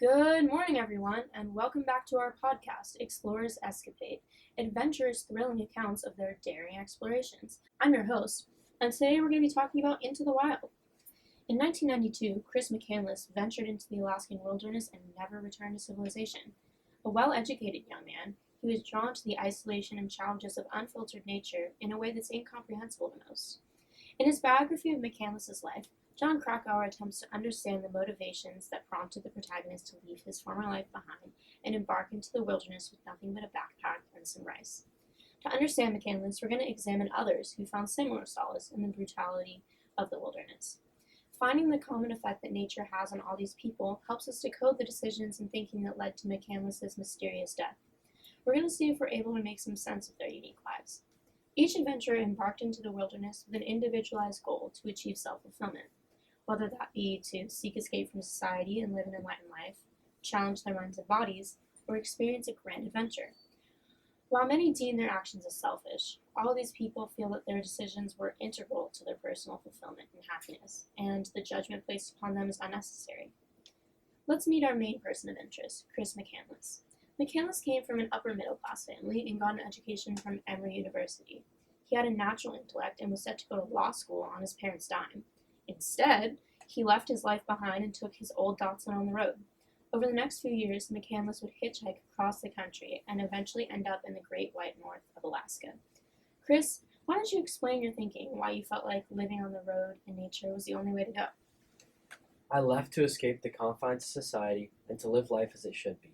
Good morning, everyone, and welcome back to our podcast, Explorers Escapade, adventurous, thrilling accounts of their daring explorations. I'm your host, and today we're going to be talking about Into the Wild. In 1992, Chris McCandless ventured into the Alaskan wilderness and never returned to civilization. A well-educated young man, he was drawn to the isolation and challenges of unfiltered nature in a way that's incomprehensible to most. In his biography of McCandless's life, John Krakauer attempts to understand the motivations that prompted the protagonist to leave his former life behind and embark into the wilderness with nothing but a backpack and some rice. To understand McCandless, we're going to examine others who found similar solace in the brutality of the wilderness. Finding the common effect that nature has on all these people helps us decode the decisions and thinking that led to McCandless's mysterious death. We're going to see if we're able to make some sense of their unique lives. Each adventurer embarked into the wilderness with an individualized goal to achieve self-fulfillment, whether that be to seek escape from society and live an enlightened life, challenge their minds and bodies, or experience a grand adventure. While many deem their actions as selfish, all of these people feel that their decisions were integral to their personal fulfillment and happiness, and the judgment placed upon them is unnecessary. Let's meet our main person of interest, Chris McCandless. McCandless came from an upper-middle-class family and got an education from Emory University. He had a natural intellect and was set to go to law school on his parents' dime. Instead, he left his life behind and took his old Datsun on the road. Over the next few years, McCandless would hitchhike across the country and eventually end up in the Great White North of Alaska. Chris, why don't you explain your thinking, why you felt like living on the road in nature was the only way to go? I left to escape the confines of society and to live life as it should be.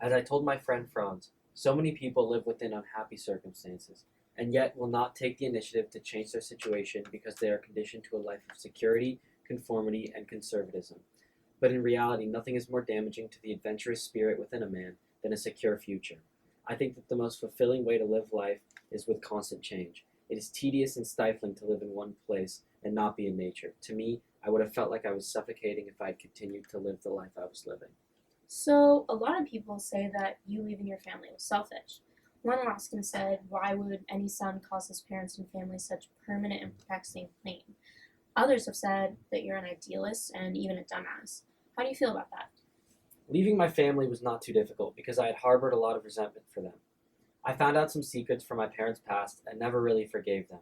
As I told my friend Franz, so many people live within unhappy circumstances, and yet will not take the initiative to change their situation because they are conditioned to a life of security, conformity, and conservatism. But in reality, nothing is more damaging to the adventurous spirit within a man than a secure future. I think that the most fulfilling way to live life is with constant change. It is tedious and stifling to live in one place and not be in nature. To me, I would have felt like I was suffocating if I had continued to live the life I was living. So, a lot of people say that you leaving your family was selfish. One Alaskan said, "Why would any son cause his parents and family such permanent and perplexing pain?" Others have said that you're an idealist and even a dumbass. How do you feel about that? Leaving my family was not too difficult because I had harbored a lot of resentment for them. I found out some secrets from my parents' past and never really forgave them.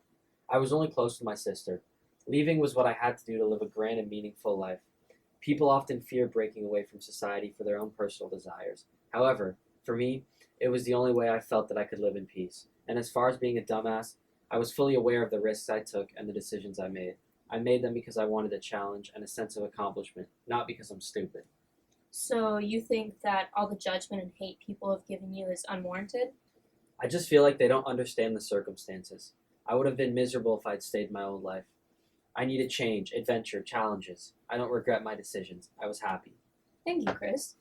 I was only close to my sister. Leaving was what I had to do to live a grand and meaningful life. People often fear breaking away from society for their own personal desires. However, for me, it was the only way I felt that I could live in peace. And as far as being a dumbass, I was fully aware of the risks I took and the decisions I made. I made them because I wanted a challenge and a sense of accomplishment, not because I'm stupid. So, you think that all the judgment and hate people have given you is unwarranted? I just feel like they don't understand the circumstances. I would have been miserable if I'd stayed my own life. I needed change, adventure, challenges. I don't regret my decisions. I was happy. Thank you, Chris.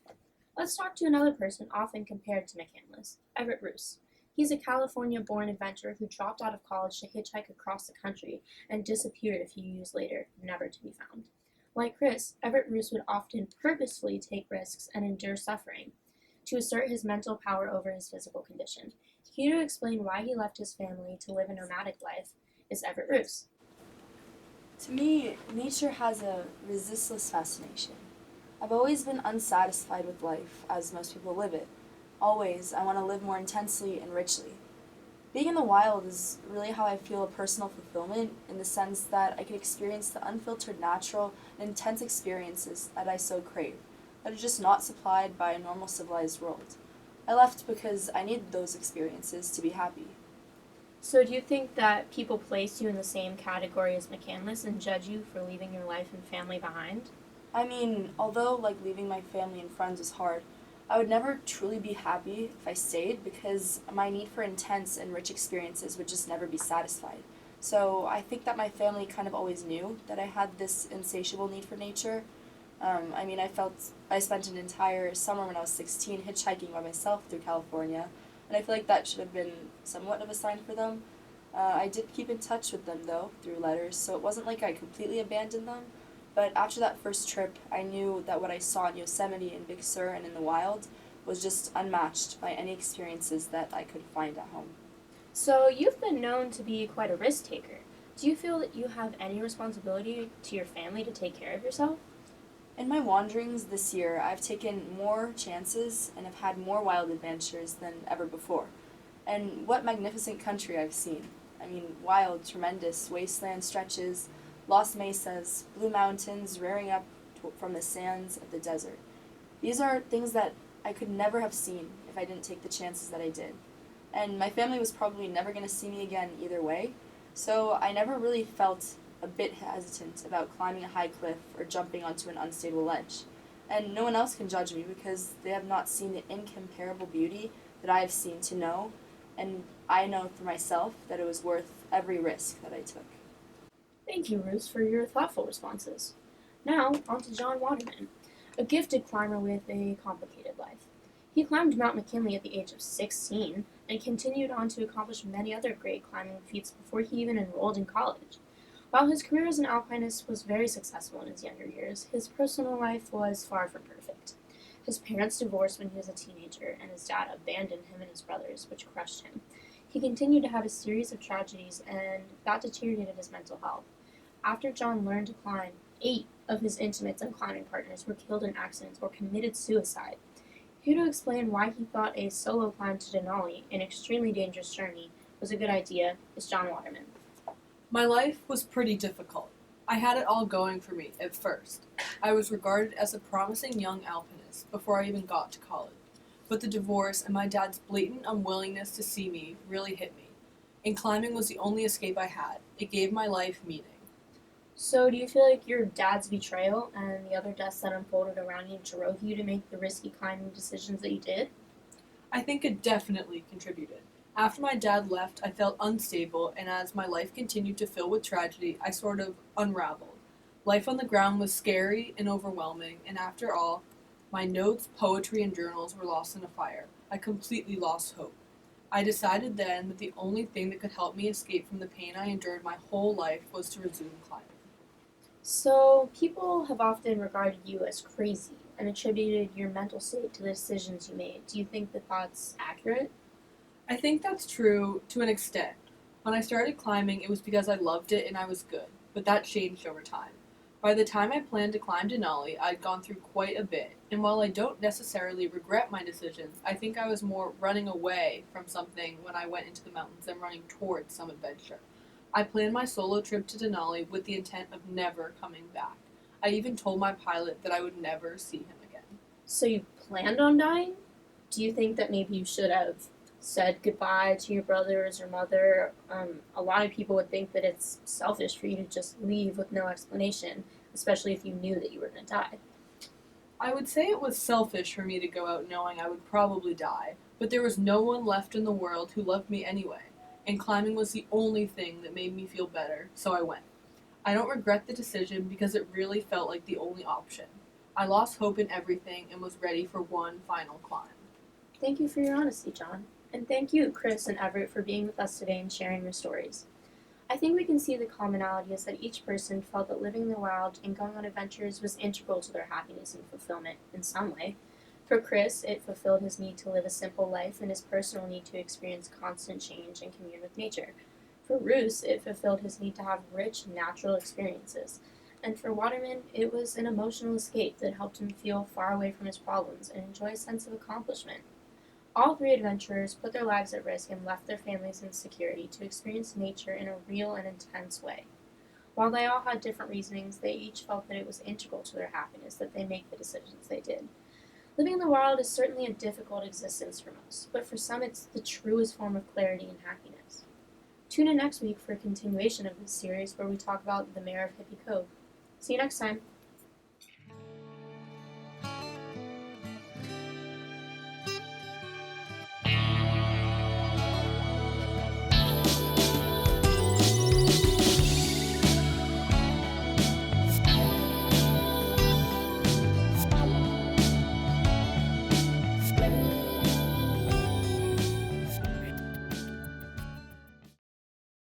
Let's talk to another person often compared to McCandless, Everett Roos. He's a California-born adventurer who dropped out of college to hitchhike across the country and disappeared a few years later, never to be found. Like Chris, Everett Roos would often purposefully take risks and endure suffering to assert his mental power over his physical condition. Here to explain why he left his family to live a nomadic life is Everett Roos. To me, nature has a resistless fascination. I've always been unsatisfied with life as most people live it. Always, I want to live more intensely and richly. Being in the wild is really how I feel a personal fulfillment in the sense that I can experience the unfiltered, natural, and intense experiences that I so crave, that are just not supplied by a normal civilized world. I left because I needed those experiences to be happy. So do you think that people place you in the same category as McCandless and judge you for leaving your life and family behind? I mean, although leaving my family and friends was hard, I would never truly be happy if I stayed because my need for intense and rich experiences would just never be satisfied. So I think that my family kind of always knew that I had this insatiable need for nature. I spent an entire summer when I was 16 hitchhiking by myself through California, and I feel like that should have been somewhat of a sign for them. I did keep in touch with them, though, through letters, so it wasn't like I completely abandoned them. But after that first trip, I knew that what I saw in Yosemite and Big Sur and in the wild was just unmatched by any experiences that I could find at home. So you've been known to be quite a risk taker. Do you feel that you have any responsibility to your family to take care of yourself? In my wanderings this year, I've taken more chances and have had more wild adventures than ever before. And what magnificent country I've seen. I mean, wild, tremendous wasteland stretches, lost mesas, blue mountains rearing up from the sands of the desert. These are things that I could never have seen if I didn't take the chances that I did. And my family was probably never going to see me again either way, so I never really felt a bit hesitant about climbing a high cliff or jumping onto an unstable ledge. And no one else can judge me because they have not seen the incomparable beauty that I have seen to know, and I know for myself that it was worth every risk that I took. Thank you, Ruth, for your thoughtful responses. Now, on to John Waterman, a gifted climber with a complicated life. He climbed Mount McKinley at the age of 16 and continued on to accomplish many other great climbing feats before he even enrolled in college. While his career as an alpinist was very successful in his younger years, his personal life was far from perfect. His parents divorced when he was a teenager, and his dad abandoned him and his brothers, which crushed him. He continued to have a series of tragedies, and that deteriorated his mental health. After John learned to climb, 8 of his intimates and climbing partners were killed in accidents or committed suicide. Here to explain why he thought a solo climb to Denali, an extremely dangerous journey, was a good idea is John Waterman. My life was pretty difficult. I had it all going for me at first. I was regarded as a promising young alpinist before I even got to college. But the divorce and my dad's blatant unwillingness to see me really hit me. And climbing was the only escape I had. It gave my life meaning. So, do you feel like your dad's betrayal and the other deaths that unfolded around you drove you to make the risky climbing decisions that you did? I think it definitely contributed. After my dad left, I felt unstable, and as my life continued to fill with tragedy, I sort of unraveled. Life on the ground was scary and overwhelming, and after all, my notes, poetry, and journals were lost in a fire. I completely lost hope. I decided then that the only thing that could help me escape from the pain I endured my whole life was to resume climbing. So, people have often regarded you as crazy and attributed your mental state to the decisions you made. Do you think that that's accurate? I think that's true to an extent. When I started climbing, it was because I loved it and I was good, but that changed over time. By the time I planned to climb Denali, I'd gone through quite a bit, and while I don't necessarily regret my decisions, I think I was more running away from something when I went into the mountains than running towards some adventure. I planned my solo trip to Denali with the intent of never coming back. I even told my pilot that I would never see him again. So, you planned on dying? Do you think that maybe you should have said goodbye to your brothers or mother? A lot of people would think that it's selfish for you to just leave with no explanation, especially if you knew that you were going to die. I would say it was selfish for me to go out knowing I would probably die, but there was no one left in the world who loved me anyway, and climbing was the only thing that made me feel better, so I went. I don't regret the decision because it really felt like the only option. I lost hope in everything and was ready for one final climb. Thank you for your honesty, John. And thank you, Chris and Everett, for being with us today and sharing your stories. I think we can see the commonality is that each person felt that living in the wild and going on adventures was integral to their happiness and fulfillment in some way. For Chris, it fulfilled his need to live a simple life and his personal need to experience constant change and commune with nature. For Roos, it fulfilled his need to have rich, natural experiences. And for Waterman, it was an emotional escape that helped him feel far away from his problems and enjoy a sense of accomplishment. All 3 adventurers put their lives at risk and left their families in security to experience nature in a real and intense way. While they all had different reasonings, they each felt that it was integral to their happiness that they make the decisions they did. Living in the wild is certainly a difficult existence for most, but for some it's the truest form of clarity and happiness. Tune in next week for a continuation of this series where we talk about the mayor of Hippie Cove. See you next time.